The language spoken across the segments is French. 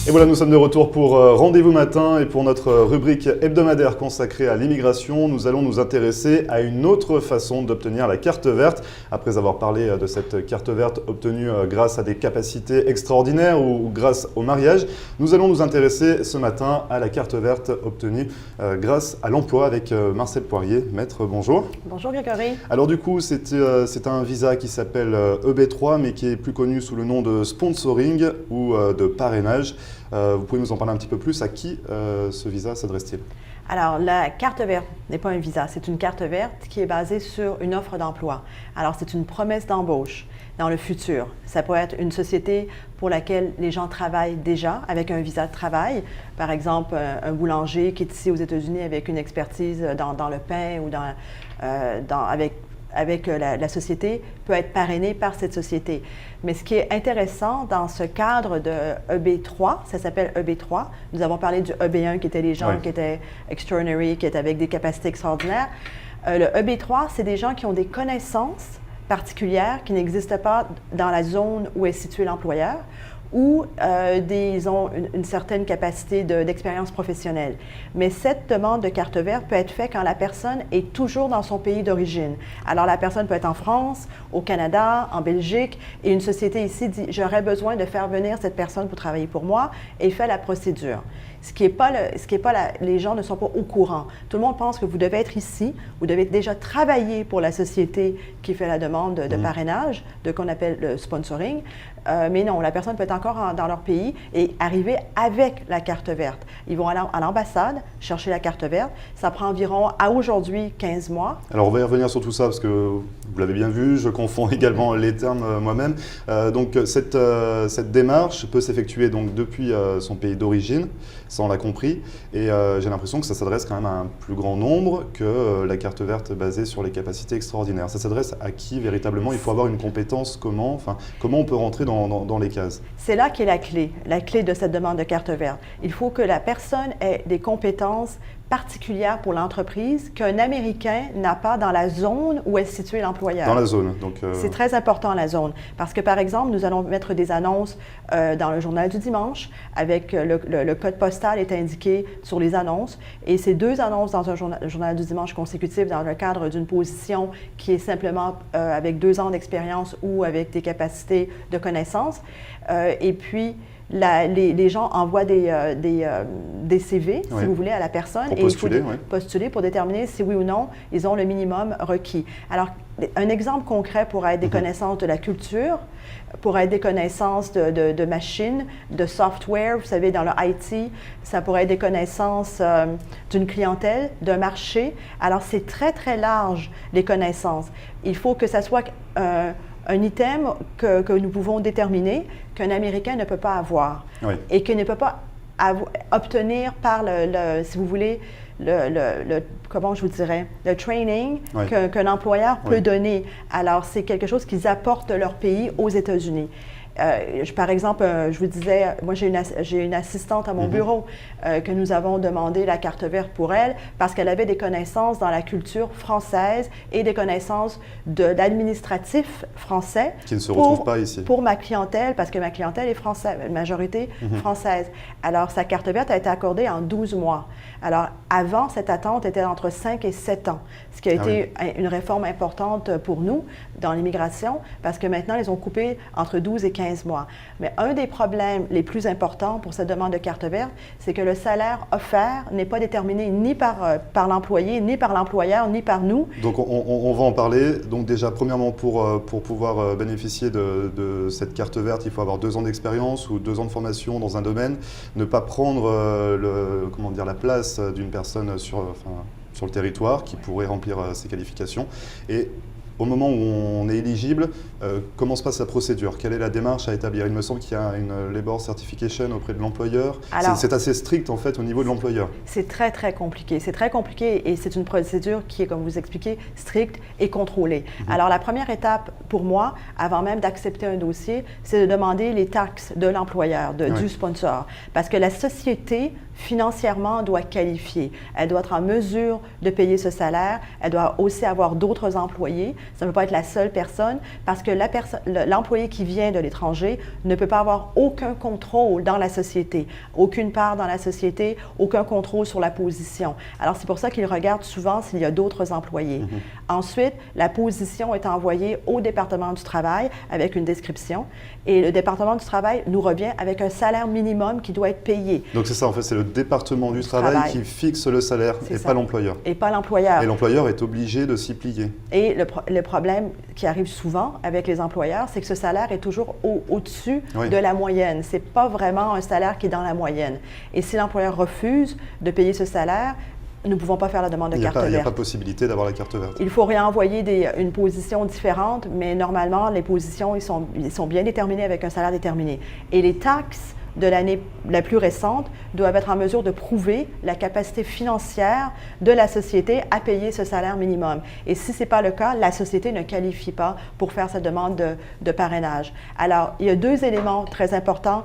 Et voilà, nous sommes de retour pour Rendez-vous Matin et pour notre rubrique hebdomadaire consacrée à l'immigration, nous allons nous intéresser à une autre façon d'obtenir la carte verte. Après avoir parlé de cette carte verte obtenue grâce à des capacités extraordinaires ou grâce au mariage, nous allons nous intéresser ce matin à la carte verte obtenue grâce à l'emploi avec Marcel Poirier. Maître, bonjour. Bonjour Grégory. Alors du coup, c'est un visa qui s'appelle EB3, mais qui est plus connu sous le nom de sponsoring ou de parrainage. Vous pouvez nous en parler un petit peu plus. À qui ce visa s'adresse-t-il? Alors, la carte verte n'est pas un visa, c'est une carte verte qui est basée sur une offre d'emploi. Alors, c'est une promesse d'embauche dans le futur. Ça peut être une société pour laquelle les gens travaillent déjà avec un visa de travail. Par exemple, un boulanger qui est ici aux États-Unis avec une expertise dans le pain ou avec la société peut être parrainé par cette société. Mais ce qui est intéressant dans ce cadre de EB3, ça s'appelle EB3, nous avons parlé du EB1 qui étaient les gens qui étaient extraordinary, qui étaient avec des capacités extraordinaires. Le EB3, c'est des gens qui ont des connaissances particulières qui n'existent pas dans la zone où est situé l'employeur ou ils ont une certaine capacité d'expérience professionnelle. Mais cette demande de carte verte peut être faite quand la personne est toujours dans son pays d'origine. Alors la personne peut être en France, au Canada, en Belgique, et une société ici dit « j'aurais besoin de faire venir cette personne pour travailler pour moi » et fait la procédure. Les gens ne sont pas au courant. Tout le monde pense que vous devez être ici, vous devez déjà travailler pour la société qui fait la demande de parrainage, qu'on appelle le sponsoring. Mais non, la personne peut être encore dans leur pays et arriver avec la carte verte. Ils vont aller à l'ambassade chercher la carte verte. Ça prend environ, à aujourd'hui, 15 mois. Alors, on va y revenir sur tout ça parce que vous l'avez bien vu, je confonds également les termes moi-même. Donc, cette démarche peut s'effectuer donc depuis son pays d'origine, ça on l'a compris. Et j'ai l'impression que ça s'adresse quand même à un plus grand nombre que la carte verte basée sur les capacités extraordinaires. Ça s'adresse à qui véritablement? Il faut avoir une compétence comment? Enfin, comment on peut rentrer dans les cases? C'est là qu'est la clé de cette demande de carte verte. Il faut que la personne ait des compétences particulière pour l'entreprise qu'un Américain n'a pas dans la zone où est situé l'employeur. Dans la zone, donc... C'est très important, la zone. Parce que, par exemple, nous allons mettre des annonces dans le Journal du dimanche avec le code postal est indiqué sur les annonces. Et ces deux annonces dans un journal du dimanche consécutif dans le cadre d'une position qui est simplement avec 2 ans d'expérience ou avec des capacités de connaissance. Et puis, les gens envoient des CV, si vous voulez, à la personne. Pour postuler, et il faut postuler pour déterminer si oui ou non ils ont le minimum requis. Alors, un exemple concret pourrait être des connaissances de la culture, pourrait être des connaissances de machines, de software, vous savez, dans le IT, ça pourrait être des connaissances d'une clientèle, d'un marché. Alors, c'est très, très large, les connaissances. Il faut que ça soit un item que nous pouvons déterminer qu'un Américain ne peut pas avoir et qu'il ne peut pas obtenir par si vous voulez, comment je vous dirais, le training qu'un employeur peut donner. Alors, c'est quelque chose qu'ils apportent de leur pays aux États-Unis. Par exemple, je vous disais, moi j'ai une assistante à mon bureau que nous avons demandé la carte verte pour elle parce qu'elle avait des connaissances dans la culture française et des connaissances de l'administratif français. Qui ne se retrouvent pas ici. Pour ma clientèle, parce que ma clientèle est française, majorité française. Alors, sa carte verte a été accordée en 12 mois. Alors, avant, cette attente était entre 5 et 7 ans, ce qui a été une réforme importante pour nous dans l'immigration parce que maintenant, ils ont coupé entre 12 et 15 mois. Mais un des problèmes les plus importants pour cette demande de carte verte, c'est que le salaire offert n'est pas déterminé ni par l'employé, ni par l'employeur, ni par nous. Donc, on va en parler. Donc, déjà, premièrement, pour pouvoir bénéficier de cette carte verte, il faut avoir 2 ans d'expérience ou 2 ans de formation dans un domaine, ne pas prendre la place d'une personne sur le territoire qui pourrait remplir ces qualifications. Et au moment où on est éligible, comment se passe la procédure? Quelle est la démarche à établir? Il me semble qu'il y a une Labor Certification auprès de l'employeur. C'est assez strict en fait au niveau de l'employeur. C'est très très compliqué. C'est très compliqué et c'est une procédure qui est, comme vous expliquez, stricte et contrôlée. Alors la première étape pour moi, avant même d'accepter un dossier, c'est de demander les taxes de l'employeur, du sponsor. Parce que la société financièrement doit qualifier. Elle doit être en mesure de payer ce salaire. Elle doit aussi avoir d'autres employés. Ça ne peut pas être la seule personne parce que l'employé qui vient de l'étranger ne peut pas avoir aucun contrôle dans la société, aucune part dans la société, aucun contrôle sur la position. Alors, c'est pour ça qu'il regarde souvent s'il y a d'autres employés. Ensuite, la position est envoyée au département du travail avec une description et le département du travail nous revient avec un salaire minimum qui doit être payé. Donc c'est ça, en fait, c'est le département du travail qui fixe le salaire et pas l'employeur. Et pas l'employeur. Et l'employeur est obligé de s'y plier. Et le problème qui arrive souvent avec les employeurs, c'est que ce salaire est toujours au-dessus de la moyenne. Ce n'est pas vraiment un salaire qui est dans la moyenne. Et si l'employeur refuse de payer ce salaire, nous ne pouvons pas faire la demande de carte verte. Il n'y a pas de possibilité d'avoir la carte verte. Il faut réenvoyer une position différente, mais normalement, les positions, ils sont bien déterminés avec un salaire déterminé. Et les taxes de l'année la plus récente doivent être en mesure de prouver la capacité financière de la société à payer ce salaire minimum. Et si ce n'est pas le cas, la société ne qualifie pas pour faire cette demande de parrainage. Alors, il y a deux éléments très importants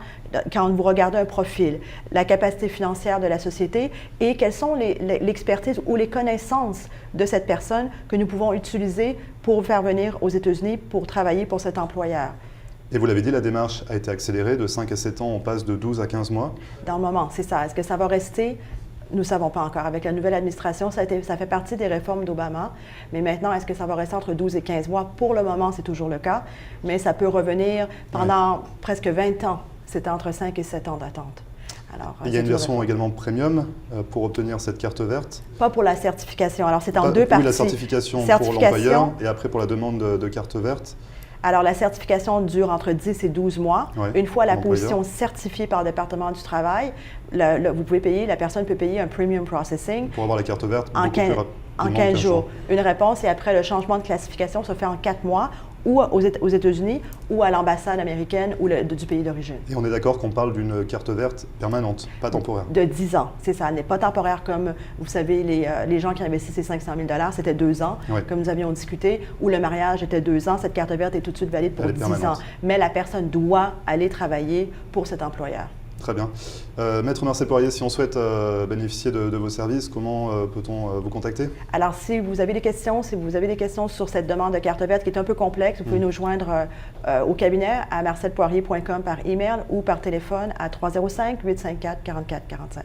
quand vous regardez un profil. La capacité financière de la société et quelles sont l'expertise ou les connaissances de cette personne que nous pouvons utiliser pour faire venir aux États-Unis pour travailler pour cet employeur. Et vous l'avez dit, la démarche a été accélérée. De 5 à 7 ans, on passe de 12 à 15 mois. Dans le moment, c'est ça. Est-ce que ça va rester? Nous ne savons pas encore. Avec la nouvelle administration, ça fait partie des réformes d'Obama. Mais maintenant, est-ce que ça va rester entre 12 et 15 mois? Pour le moment, c'est toujours le cas. Mais ça peut revenir pendant presque 20 ans. C'est entre 5 et 7 ans d'attente. Alors, il y a une version également premium pour obtenir cette carte verte? Pas pour la certification. Alors, c'est en deux parties. Oui, la certification pour l'employeur et après pour la demande de carte verte. Alors, la certification dure entre 10 et 12 mois. Une fois la position certifiée par le département du travail, vous pouvez payer, la personne peut payer un premium processing. Pour avoir la carte verte en 15 jours. Une réponse et après, le changement de classification se fait en 4 mois ou aux États-Unis ou à l'ambassade américaine ou du pays d'origine. Et on est d'accord qu'on parle d'une carte verte permanente, pas temporaire? De 10 ans, c'est ça. Elle n'est pas temporaire comme, vous savez, les gens qui investissent ces 500 000 $, c'était 2 ans, comme nous avions discuté, ou le mariage était 2 ans. Cette carte verte est tout de suite valide pour 10 ans. Mais la personne doit aller travailler pour cet employeur. Très bien. Maître Marcel Poirier, si on souhaite bénéficier de vos services, comment peut-on vous contacter? Alors, si vous avez des questions sur cette demande de carte verte qui est un peu complexe, vous pouvez nous joindre au cabinet à marcelpoirier.com par email ou par téléphone à 305-854-4445.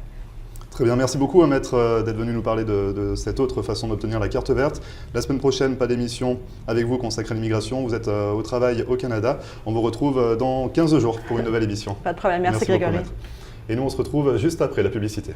Très bien, merci beaucoup Maître d'être venu nous parler de cette autre façon d'obtenir la carte verte. La semaine prochaine, pas d'émission avec vous consacrée à l'immigration. Vous êtes au travail au Canada. On vous retrouve dans 15 jours pour une nouvelle émission. Pas de problème, merci Grégory. Et nous, on se retrouve juste après la publicité.